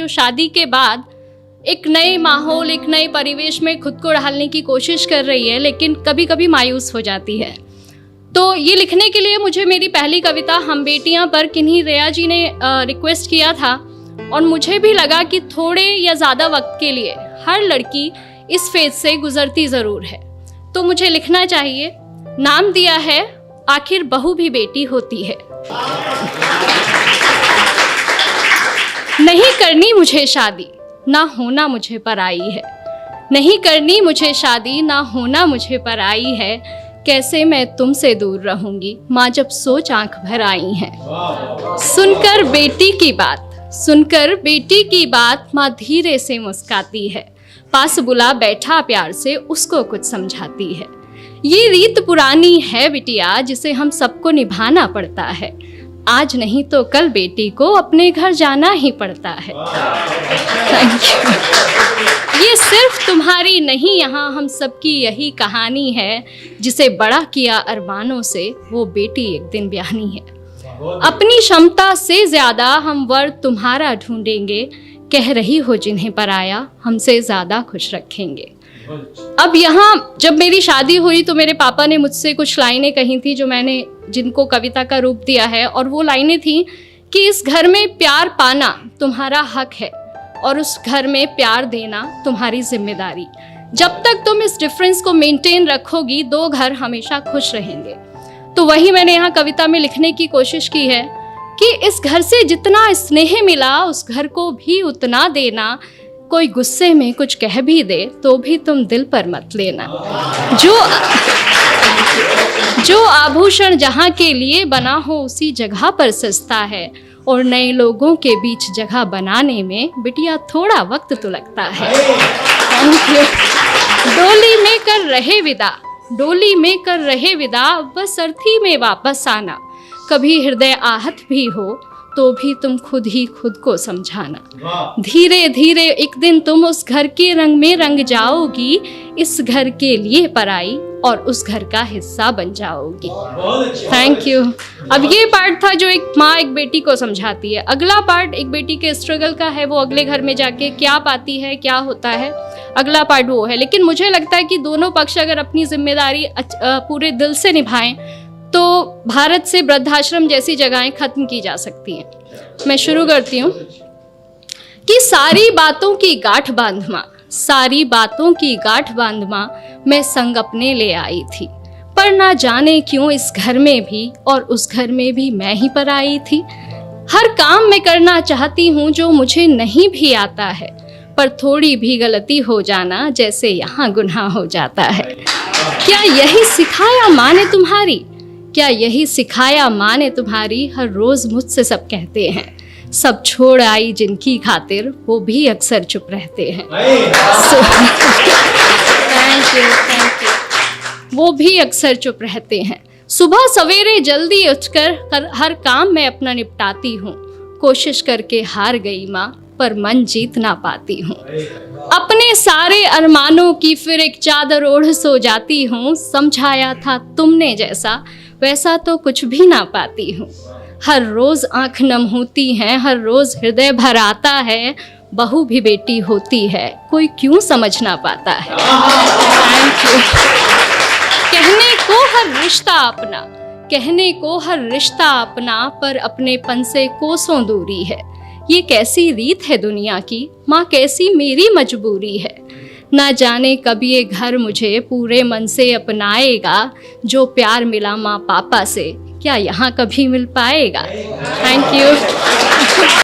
जो शादी के बाद एक नए माहौल, एक नए परिवेश में खुद को ढालने की कोशिश कर रही है, लेकिन कभी कभी मायूस हो जाती है। तो ये लिखने के लिए मुझे मेरी पहली कविता हम बेटियां पर किन्हीं रेया जी ने रिक्वेस्ट किया था, और मुझे भी लगा कि थोड़े या ज़्यादा वक्त के लिए हर लड़की इस फेज से गुजरती ज़रूर है, तो मुझे लिखना चाहिए। नाम दिया है आखिर बहू भी बेटी होती है। नहीं करनी मुझे शादी, ना होना मुझे पराई है। नहीं करनी मुझे शादी, ना होना मुझे पराई है। कैसे मैं तुमसे दूर रहूंगी, माँ जब सोच आंख भर आई है। सुनकर बेटी की बात, सुनकर बेटी की बात, माँ धीरे से मुस्काती है। पास बुला बैठा प्यार से उसको कुछ समझाती है। ये रीत पुरानी है बिटिया, जिसे हम सबको निभाना पड़ता है। आज नहीं तो कल बेटी को अपने घर जाना ही पड़ता है। Thank you. ये सिर्फ तुम्हारी नहीं, यहाँ हम सबकी यही कहानी है। जिसे बड़ा किया अरमानों से, वो बेटी एक दिन ब्याहनी है। अपनी क्षमता से ज्यादा हम वर तुम्हारा ढूंढेंगे। कह रही हो जिन्हें पराया, हमसे ज्यादा खुश रखेंगे। अब यहाँ जब मेरी शादी हुई तो मेरे पापा ने मुझसे कुछ लाइनें कही थी, जो मैंने जिनको कविता का रूप दिया है। और वो लाइनें थी कि इस घर में प्यार पाना तुम्हारा हक है, और उस घर में प्यार देना तुम्हारी जिम्मेदारी। जब तक तुम इस डिफरेंस को मेंटेन रखोगी, दो घर हमेशा खुश रहेंगे। तो वही मैंने यहाँ कविता में लिखने की कोशिश की है कि इस घर से जितना स्नेह मिला, उस घर को भी उतना देना। कोई गुस्से में कुछ कह भी दे तो भी तुम दिल पर मत लेना। जो आभूषण जहाँ के लिए बना हो, उसी जगह पर सस्ता है। और नए लोगों के बीच जगह बनाने में बिटिया थोड़ा वक्त तो लगता है। डोली में कर रहे विदा, डोली में कर रहे विदा, बस अर्थी में वापस आना। कभी हृदय आहत भी हो तो भी तुम खुद ही खुद को समझाना। धीरे धीरे एक दिन तुम उस घर के रंग में रंग जाओगी। इस घर के लिए पराई और उस घर का हिस्सा बन जाओगी। Thank you. अब ये पार्ट था जो एक माँ एक बेटी को समझाती है। अगला पार्ट एक बेटी के स्ट्रगल का है, वो अगले घर में जाके क्या पाती है, क्या होता है, अगला पार्ट वो है। लेकिन मुझे लगता है कि दोनों पक्ष अगर अपनी जिम्मेदारी पूरे दिल से निभाएं तो भारत से वृद्धाश्रम जैसी जगहें खत्म की जा सकती हैं। मैं शुरू करती हूँ कि सारी बातों की गांठ बांध माँ, सारी बातों की गांठ बांध माँ, मैं संग अपने ले आई थी। पर ना जाने क्यों इस घर में भी और उस घर में भी मैं ही पर आई थी। हर काम मैं करना चाहती हूँ जो मुझे नहीं भी आता है, पर थोड़ी भी गलती हो जाना जैसे यहाँ गुनाह हो जाता है। क्या यही सिखाया माँ ने तुम्हारी, क्या यही सिखाया माँ ने तुम्हारी। हर रोज मुझसे सब कहते हैं, सब छोड़ आई जिनकी खातिर, वो भी अक्सर चुप रहते हैं। Thank you. वो भी अक्सर चुप रहते हैं। सुबह सवेरे जल्दी उठकर हर काम मैं अपना निपटाती हूँ। कोशिश करके हार गई माँ, पर मन जीत ना पाती हूँ। अपने सारे अरमानों की फिर एक चादर ओढ़ सो जाती हूँ। समझाया था तुमने जैसा, वैसा तो कुछ भी ना पाती हूँ। हर रोज आंख नम होती है, हर रोज हृदय भर आता है। बहू भी बेटी होती है, कोई क्यों समझ ना पाता है। Thank you. कहने को हर रिश्ता अपना, कहने को हर रिश्ता अपना, पर अपनेपन से कोसों दूरी है। ये कैसी रीत है दुनिया की, माँ कैसी मेरी मजबूरी है। ना जाने कब ये घर मुझे पूरे मन से अपनाएगा। जो प्यार मिला माँ पापा से, क्या यहाँ कभी मिल पाएगा। Thank you.